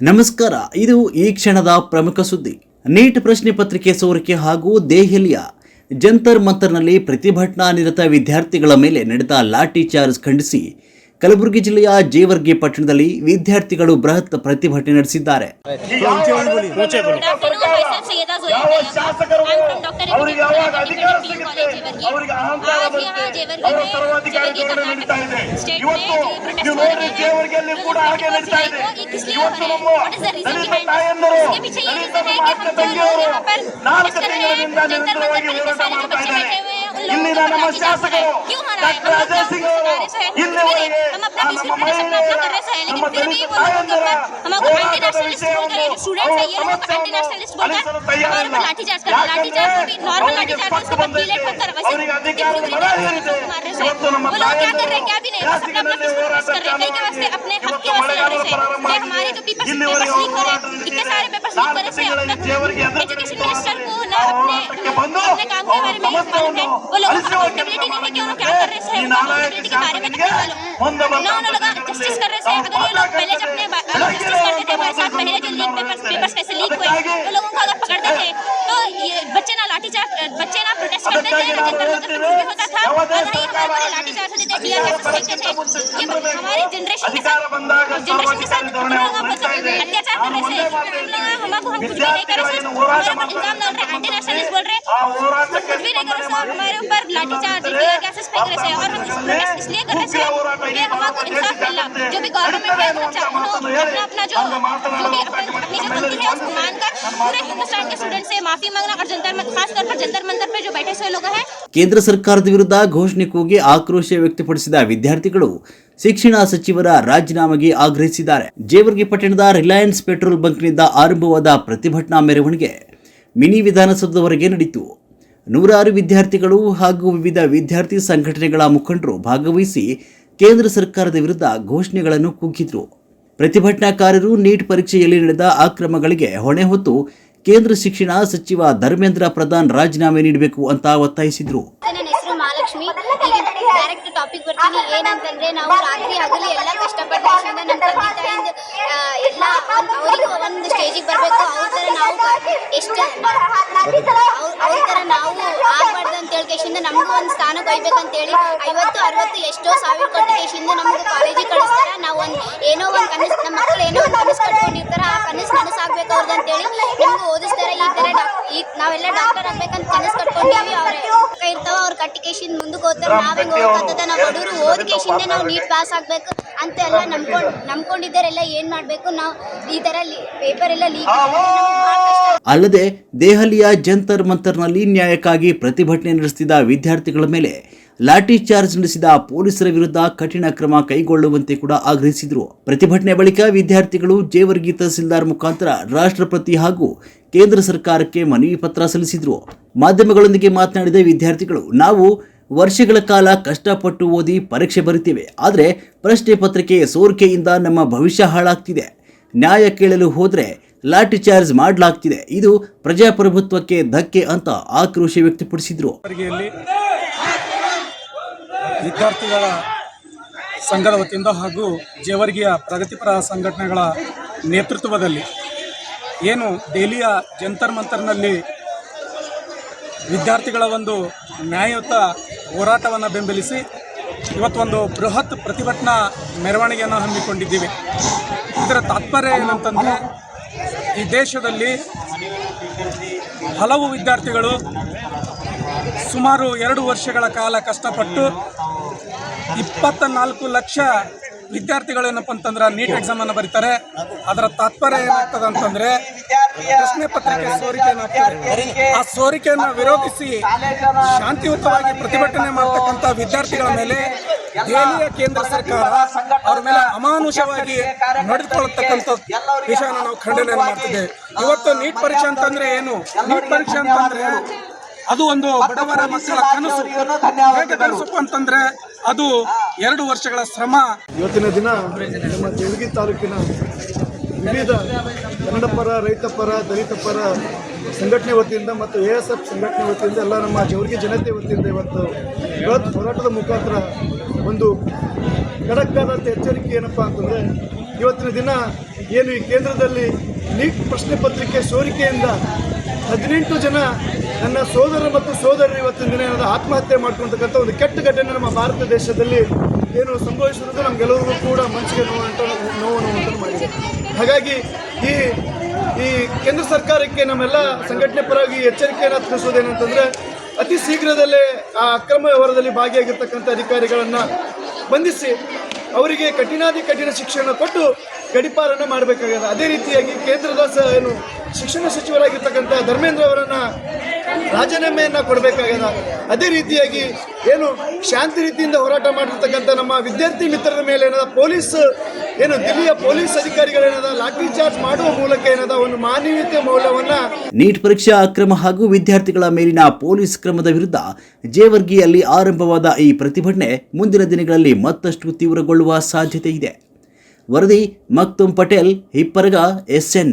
ನಮಸ್ಕಾರ, ಇದು ಈ ಕ್ಷಣದ ಪ್ರಮುಖ ಸುದ್ದಿ. ನೀಟ್ ಪ್ರಶ್ನೆ ಪತ್ರಿಕೆ ಸೋರಿಕೆ ಹಾಗೂ ದೆಹಲಿಯ ಜಂತರ್ ಮಂತರ್ನಲ್ಲಿ ಪ್ರತಿಭಟನಾ ನಿರತ ವಿದ್ಯಾರ್ಥಿಗಳ ಮೇಲೆ ನಡೆದ ಲಾಠಿ ಚಾರ್ಜ್ ಖಂಡಿಸಿ ಕಲಬುರಗಿ ಜಿಲ್ಲೆಯ ಜೇವರ್ಗಿ ಪಟ್ಟಣದಲ್ಲಿ ವಿದ್ಯಾರ್ಥಿಗಳು ಬೃಹತ್ ಪ್ರತಿಭಟನೆ ನಡೆಸಿದ್ದಾರೆ. ಇಲ್ಲಿನ ನಮ್ಮ ಶಾಸಕರು ಡಾಕ್ಟರ್ ಅಜಯ್ ಸಿಂಗ್ ಅವರು ಇಲ್ಲಿವರೆಗೆ ನಮ್ಮ ಮಹಿಳೆಯರ ನಮ್ಮ ದಲಿತ ತಾಯಂದಿರ ಹೋರಾಟದ ವಿಷಯವನ್ನು ಅಳಿಸಲು ತಯಾರಿಲ್ಲ. ಯಾಕಂದ್ರೆ ಅವರಿಗೆ ಪಟ್ಟು ಬಂದೈತೆ, ಅವರಿಗೆ ಅಧಿಕಾರದ ಮರ ಏರಿದೆ. ಇವತ್ತು ನಮ್ಮ ತಾಯಂದಿರು ಬೇಸಿಗೆನಲ್ಲಿ ಹೋರಾಟ ಚಾಲುವಾಗಿದೆ. ಇವತ್ತು ಮಳೆಗಾಲ ಪ್ರಾರಂಭ ಆಗಿದೆ. ಇಲ್ಲಿವರೆಗೆ ಅವರು ಹೋರಾಟ ನಡೆಸಿದ್ದಾರೆ. 4 ತಿಂಗಳಲ್ಲಿ ಜೇವರ್ಗಿ ಎದುರಿಸಿದ್ದಾರೆ. ಆ ಹೋರಾಟಕ್ಕೆ ಬಂದು ಅವರು ಸಮಸ್ಯೆಯನ್ನು ಈ ನಾಲಾಯಕ ಶಾಸಕನಿಗೆ ಮುಂದೆ बच्चे ना लाठी चार्ज बच्चे ना प्रोटेस्ट करते थे, होता था हमारे लाठी चार्ज होते थे, टीयर गैस फेंकते थे। ये हमारी जनरेशन के साथ अत्याचार कर रहे थे। हमको हम कुछ भी नहीं कर रहे, हमारे ऊपर इल्जाम डाल रहे, एंटी नेशनलिस्ट बोल रहे, कुछ भी नहीं कर रहे, हमारे ऊपर लाठी चार्ज टीयर गैस फेंक रहे थे। और हम इस प्रोटेस्ट इसलिए कर रहे थे कि हमको इंसाफ मिलना। जो भी गवर्नमेंट है अपना जो अपनी जो गलती है उसको मानकर पूरे हिंदुस्तान के स्टूडेंट से माफी मांगना और खासतौर पर जंतर मंतर पे जो बैठे हुए लोग हैं। ಕೇಂದ್ರ ಸರ್ಕಾರದ ವಿರುದ್ಧ ಘೋಷಣೆ ಕೂಗಿ ಆಕ್ರೋಶ ವ್ಯಕ್ತಪಡಿಸಿದ ವಿದ್ಯಾರ್ಥಿಗಳು ಶಿಕ್ಷಣ ಸಚಿವರ ರಾಜೀನಾಮೆಗೆ ಆಗ್ರಹಿಸಿದ್ದಾರೆ. ಜೇವರ್ಗಿ ಪಟ್ಟಣದ ರಿಲಯನ್ಸ್ ಪೆಟ್ರೋಲ್ ಬಂಕ್ನಿಂದ ಆರಂಭವಾದ ಪ್ರತಿಭಟನಾ ಮೆರವಣಿಗೆ ಮಿನಿ ವಿಧಾನಸೌಧದವರೆಗೆ ನಡೆಯಿತು. ನೂರಾರು ವಿದ್ಯಾರ್ಥಿಗಳು ಹಾಗೂ ವಿವಿಧ ವಿದ್ಯಾರ್ಥಿ ಸಂಘಟನೆಗಳ ಮುಖಂಡರು ಭಾಗವಹಿಸಿ ಕೇಂದ್ರ ಸರ್ಕಾರದ ವಿರುದ್ಧ ಘೋಷಣೆಗಳನ್ನು ಕೂಗಿದ್ರು. ಪ್ರತಿಭಟನಾಕಾರರು ನೀಟ್ ಪರೀಕ್ಷೆಯಲ್ಲಿ ನಡೆದ ಅಕ್ರಮಗಳಿಗೆ ಹೊಣೆ ಹೊತ್ತು ಕೇಂದ್ರ ಶಿಕ್ಷಣ ಸಚಿವ ಧರ್ಮೇಂದ್ರ ಪ್ರಧಾನ್ ರಾಜೀನಾಮೆ ನೀಡಬೇಕು ಅಂತ ಒತ್ತಾಯಿಸಿದ್ರು. ನನ್ನ ಹೆಸರು ಮಹಾಲಕ್ಷ್ಮಿ. ಈಗ ಡೈರೆಕ್ಟ್ ಟಾಪಿಕ್ ಬರ್ತೀನಿ. ಏನಂತಂದ್ರೆ ನಾವು ರಾತ್ರಿ ಹಗಲು ಎಲ್ಲ ಕಷ್ಟಪಟ್ಟು ನಮ್ಮ ತಂದೆ ತಾಯಿಂದ ಎಲ್ಲ ಅವರಿಗೆ ಒಂದು ಸ್ಟೇಜಿಗೆ ಬರಬೇಕು. ಅವ್ರ ಥರ ನಾವು ಎಷ್ಟು ಅವ್ರ ಥರ ನಾವು ಆಗಬಾರ್ದು ಅಂತ ಹೇಳ್ಕೇಶಿಂದ ನಮಗೂ ಒಂದು ಸ್ಥಾನ ಕೊಯ್ಬೇಕಂತೇಳಿ 50-60 ಎಷ್ಟೋ ಸಾವಿರ ಕೊಟ್ಟು ಕೇಶಿಂದ ನಮ್ಗೆ ಕಾಲೇಜಿಗೆ ಕಳಿಸ್ತಾರೆ. ನಾವು ಒಂದು ಏನೋ ಒಂದು ಕನಸು, ನಮ್ಮ ಮಕ್ಕಳು ಏನೋ ಒಂದು ಕನಸು ಕಟ್ಕೊಂಡಿರ್ತಾರೆ, ಆ ಕನಸು ನನಸಾಗಬೇಕು ಅವ್ರದ್ದು ಅಂತೇಳಿ ನಮ್ಗೆ ಓದಿಸ್ತಾರೆ. ಈ ಥರ ನಾವೆಲ್ಲ ಡಾಕ್ಟರ್ ಆಗ್ಬೇಕಂತ ಕನಸು ಕಟ್ಕೊಂಡಿವಿ. ಅವ್ರ ಇರ್ತಾವ ಅವ್ರು ಕಟ್ಟಿಕೇಶಿಂದ ಮುಂದಕ್ಕೆ ಹೋಗ್ತಾರೆ. ನಾವೇನು ಓದ್ಕತ್ತದ ನಾವು ಬಡವರು ಓದ್ಕೇಶಿಂದ ನಾವು ನೀಟ್ ಪಾಸ್ ಆಗಬೇಕು ಅಂತ ಎಲ್ಲ ನಂಬ್ಕೊಂಡಿದ್ದಾರೆಲ್ಲ. ಏನು ಮಾಡಬೇಕು ನಾವು ಈ ಥರ ಪೇಪರ್ ಎಲ್ಲ ಲೀಕ್. ಅಲ್ಲದೆ ದೆಹಲಿಯ ಜಂತರ್ ಮಂತರ್ನಲ್ಲಿ ನ್ಯಾಯಕ್ಕಾಗಿ ಪ್ರತಿಭಟನೆ ನಡೆಸಿದ ವಿದ್ಯಾರ್ಥಿಗಳ ಮೇಲೆ ಲಾಠಿ ಚಾರ್ಜ್ ನಡೆಸಿದ ಪೊಲೀಸರ ವಿರುದ್ಧ ಕಠಿಣ ಕ್ರಮ ಕೈಗೊಳ್ಳುವಂತೆ ಕೂಡ ಆಗ್ರಹಿಸಿದರು. ಪ್ರತಿಭಟನೆ ಬಳಿಕ ವಿದ್ಯಾರ್ಥಿಗಳು ಜೇವರ್ಗಿ ತಹಸೀಲ್ದಾರ್ ಮುಖಾಂತರ ರಾಷ್ಟ್ರಪತಿ ಹಾಗೂ ಕೇಂದ್ರ ಸರ್ಕಾರಕ್ಕೆ ಮನವಿ ಪತ್ರ ಸಲ್ಲಿಸಿದರು. ಮಾಧ್ಯಮಗಳೊಂದಿಗೆ ಮಾತನಾಡಿದ ವಿದ್ಯಾರ್ಥಿಗಳು, ನಾವು ವರ್ಷಗಳ ಕಾಲ ಕಷ್ಟಪಟ್ಟು ಓದಿ ಪರೀಕ್ಷೆ ಬರೀತೇವೆ, ಆದರೆ ಪ್ರಶ್ನೆ ಪತ್ರಿಕೆ ಸೋರಿಕೆಯಿಂದ ನಮ್ಮ ಭವಿಷ್ಯ ಹಾಳಾಗ್ತಿದೆ. ನ್ಯಾಯ ಕೇಳಲು ಹೋದರೆ ಲಾಠಿ ಚಾರ್ಜ್ ಮಾಡಲಾಗ್ತಿದೆ. ಇದು ಪ್ರಜಾಪ್ರಭುತ್ವಕ್ಕೆ ಧಕ್ಕೆ ಅಂತ ಆಕ್ರೋಶ ವ್ಯಕ್ತಪಡಿಸಿದರು. ವಿದ್ಯಾರ್ಥಿಗಳ ಸಂಘದ ವತಿಯಿಂದ ಹಾಗೂ ಜೇವರ್ಗಿಯ ಪ್ರಗತಿಪರ ಸಂಘಟನೆಗಳ ನೇತೃತ್ವದಲ್ಲಿ ಏನು ದೆಹಲಿಯ ಜಂತರ್ ಮಂತರ್ನಲ್ಲಿ ವಿದ್ಯಾರ್ಥಿಗಳ ಒಂದು ನ್ಯಾಯಯುತ ಹೋರಾಟವನ್ನು ಬೆಂಬಲಿಸಿ ಇವತ್ತೊಂದು ಬೃಹತ್ ಪ್ರತಿಭಟನಾ ಮೆರವಣಿಗೆಯನ್ನು ಹಮ್ಮಿಕೊಂಡಿದ್ದೀವಿ. ಇದರ ತಾತ್ಪರ್ಯ ಏನಂತಂದರೆ, ಈ ದೇಶದಲ್ಲಿ ಹಲವು ವಿದ್ಯಾರ್ಥಿಗಳು ಸುಮಾರು 2 ವರ್ಷಗಳ ಕಾಲ ಕಷ್ಟಪಟ್ಟು 24 ಲಕ್ಷ ವಿದ್ಯಾರ್ಥಿಗಳು ಏನಪ್ಪ ಅಂತಂದ್ರೆ ನೀಟ್ ಎಕ್ಸಾಮನ್ನು ಬರೀತಾರೆ. ಅದರ ತಾತ್ಪರ್ಯ ಏನಾಗ್ತದೆ ಅಂತಂದರೆ, ಪ್ರಶ್ನೆ ಪತ್ರಿಕೆ ಸೋರಿಕೆ ಏನಾಗ್ತದೆ, ಆ ಸೋರಿಕೆಯನ್ನು ವಿರೋಧಿಸಿ ಶಾಂತಿಯುತವಾಗಿ ಪ್ರತಿಭಟನೆ ಮಾಡ್ತಕ್ಕಂಥ ವಿದ್ಯಾರ್ಥಿಗಳ ಮೇಲೆ ದೆಹಲಿಯ ಕೇಂದ್ರ ಸರ್ಕಾರ ಅವ್ರ ಮೇಲೆ ಅಮಾನುಷವಾಗಿ ನಡೆದುಕೊಳ್ಳತಕ್ಕಂಥ ವಿಷಯನ ನಾವು ಖಂಡನೆ ಮಾಡ್ತಿದ್ದೇವೆ. ಇವತ್ತು ನೀಟ್ ಪರೀಕ್ಷೆ ಅಂತಂದ್ರೆ ಏನು? ನೀಟ್ ಪರೀಕ್ಷೆ ಅಂತಂದ್ರೆ ಅದು ಒಂದು ಬಡವರ ಮಕ್ಕಳ ಕನಸು. ಹೇಗೆ ಕನಸು ಅಂತಂದ್ರೆ ಅದು 2 ವರ್ಷಗಳ ಶ್ರಮ. ಇವತ್ತಿನ ದಿನ ನಮ್ಮ ಜೇವರ್ಗಿ ತಾಲೂಕಿನ ವಿವಿಧ ಕನ್ನಡ ಪರ, ರೈತ ಪರ, ದಲಿತ ಪರ ಸಂಘಟನೆ ವತಿಯಿಂದ ಮತ್ತು ASF ಸಂಘಟನೆ ವತಿಯಿಂದ ಎಲ್ಲ ನಮ್ಮ ಜೇವರ್ಗಿ ಜನತೆ ವತಿಯಿಂದ ಇವತ್ತು ಬೃಹತ್ ಹೋರಾಟದ ಮುಖಾಂತರ ಒಂದು ಖಡಕ್ಕಾದಂಥ ಎಚ್ಚರಿಕೆ ಏನಪ್ಪ ಅಂತಂದರೆ, ಇವತ್ತಿನ ದಿನ ಏನು ಈ ಕೇಂದ್ರದಲ್ಲಿ ನೀಟ್ ಪ್ರಶ್ನೆ ಪತ್ರಿಕೆ ಸೋರಿಕೆಯಿಂದ 18 ಜನ ನನ್ನ ಸೋದರ ಮತ್ತು ಸೋದರರು ಇವತ್ತಿನ ದಿನ ಏನಾದ ಆತ್ಮಹತ್ಯೆ ಮಾಡ್ಕೊಳ್ತಕ್ಕಂಥ ಒಂದು ಕೆಟ್ಟ ಘಟನೆ ನಮ್ಮ ಭಾರತ ದೇಶದಲ್ಲಿ ಏನು ಸಂಭವಿಸಿರೋದು ನಮಗೆಲ್ಲರಿಗೂ ಕೂಡ ಮನಸ್ಸಿಗೆ ನೋವನ್ನು ಮಾಡಿದೆ. ಹಾಗಾಗಿ ಈ ಕೇಂದ್ರ ಸರ್ಕಾರಕ್ಕೆ ನಮ್ಮೆಲ್ಲ ಸಂಘಟನೆ ಪರವಾಗಿ ಎಚ್ಚರಿಕೆಯನ್ನು ತಿಳಿಸೋದೇನಂತಂದರೆ ಅತಿ ಶೀಘ್ರದಲ್ಲೇ ಆ ಅಕ್ರಮ ವ್ಯವಹಾರದಲ್ಲಿ ಭಾಗಿಯಾಗಿರ್ತಕ್ಕಂಥ ಅಧಿಕಾರಿಗಳನ್ನು ಬಂಧಿಸಿ ಅವರಿಗೆ ಕಠಿಣಾತಿ ಕಠಿಣ ಶಿಕ್ಷಣ ಕೊಟ್ಟು ಗಡೀಪಾರನ್ನು ಮಾಡಬೇಕಾಗಿದೆ. ಅದೇ ರೀತಿಯಾಗಿ ಕೇಂದ್ರದ ಏನು ಶಿಕ್ಷಣ ಸಚಿವರಾಗಿರ್ತಕ್ಕಂಥ ಧರ್ಮೇಂದ್ರ ಅವರನ್ನು ರಾಜೀನಾಮೆಯನ್ನು ಕೊಡಬೇಕಾಗಿದೆ. ಅದೇ ರೀತಿಯಾಗಿ ಏನು ಶಾಂತಿ ರೀತಿಯಿಂದ ಹೋರಾಟ ಮಾಡಿರ್ತಕ್ಕಂಥ ನಮ್ಮ ವಿದ್ಯಾರ್ಥಿ ಮಿತ್ರರ ಮೇಲೆ ಪೊಲೀಸ್ ದಿಲ್ಲಿಯ ಪೊಲೀಸ್ ಅಧಿಕಾರಿಗಳೇನದ ಲಾಠಿ ಚಾರ್ಜ್ ಮಾಡುವ ಮೂಲಕ ಒಂದು ಮಾನವೀಯತೆ ಮೌಲ್ಯವನ್ನು ನೀಟ್ ಪರೀಕ್ಷಾ ಅಕ್ರಮ ಹಾಗೂ ವಿದ್ಯಾರ್ಥಿಗಳ ಮೇಲಿನ ಪೊಲೀಸ್ ಕ್ರಮದ ವಿರುದ್ಧ ಜೇವರ್ಗಿಯಲ್ಲಿ ಆರಂಭವಾದ ಈ ಪ್ರತಿಭಟನೆ ಮುಂದಿನ ದಿನಗಳಲ್ಲಿ ಮತ್ತಷ್ಟು ತೀವ್ರಗೊಳ್ಳುವ ಸಾಧ್ಯತೆ ಇದೆ. ವರದಿ ಮಕ್ತುಮ್ ಪಟೇಲ್, ಹಿಪ್ಪರಗ, SN.